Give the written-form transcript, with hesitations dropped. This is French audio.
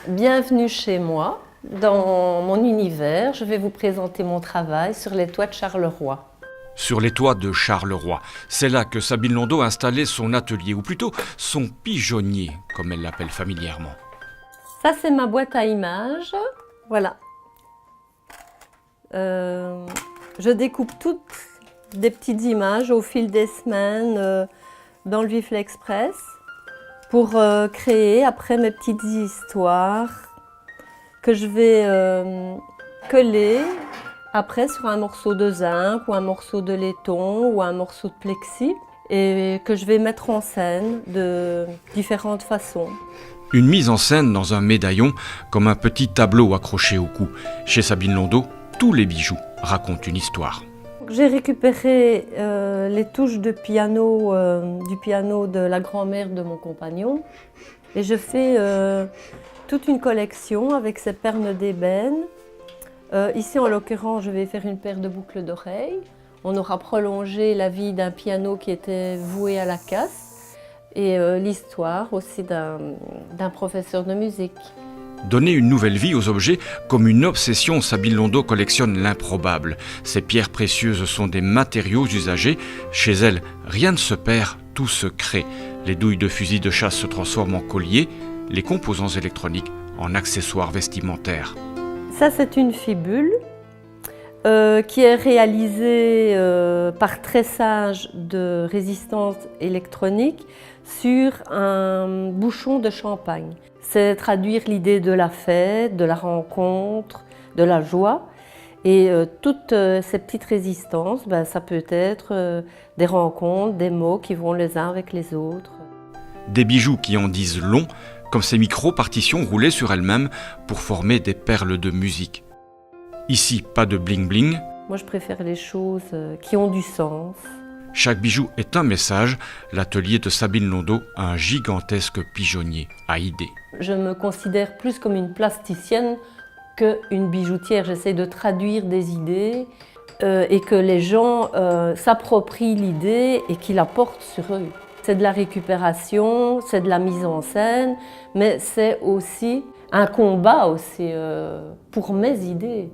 Bienvenue chez moi, dans mon univers. Je vais vous présenter mon travail sur les toits de Charleroi. Sur les toits de Charleroi, c'est là que Sabine Londeau a installé son atelier, ou plutôt son pigeonnier, comme elle l'appelle familièrement. Ça, c'est ma boîte à images. Voilà. Je découpe toutes des petites images au fil des semaines dans le Vif l'Express pour créer après mes petites histoires que je vais coller après sur un morceau de zinc ou un morceau de laiton ou un morceau de plexi et que je vais mettre en scène de différentes façons. Une mise en scène dans un médaillon, comme un petit tableau accroché au cou. Chez Sabine Londeau, tous les bijoux racontent une histoire. J'ai récupéré les touches de piano, du piano de la grand-mère de mon compagnon et je fais toute une collection avec ces perles d'ébène. Ici, en l'occurrence, je vais faire une paire de boucles d'oreilles. On aura prolongé la vie d'un piano qui était voué à la casse et l'histoire aussi d'un professeur de musique. Donner une nouvelle vie aux objets, comme une obsession, Sabine Londeau collectionne l'improbable. Ces pierres précieuses sont des matériaux usagés. Chez elle, rien ne se perd, tout se crée. Les douilles de fusil de chasse se transforment en colliers, les composants électroniques en accessoires vestimentaires. Ça, c'est une fibule qui est réalisée par tressage de résistance électronique sur un bouchon de champagne. C'est traduire l'idée de la fête, de la rencontre, de la joie. Et toutes ces petites résistances, ça peut être des rencontres, des mots qui vont les uns avec les autres. Des bijoux qui en disent long, comme ces micro-partitions roulées sur elles-mêmes pour former des perles de musique. Ici, pas de bling-bling. Moi, je préfère les choses qui ont du sens. Chaque bijou est un message. L'atelier de Sabine Londeau a un gigantesque pigeonnier à idées. Je me considère plus comme une plasticienne qu'une bijoutière. J'essaie de traduire des idées et que les gens s'approprient l'idée et qu'ils la portent sur eux. C'est de la récupération, c'est de la mise en scène, mais c'est aussi un combat aussi, pour mes idées.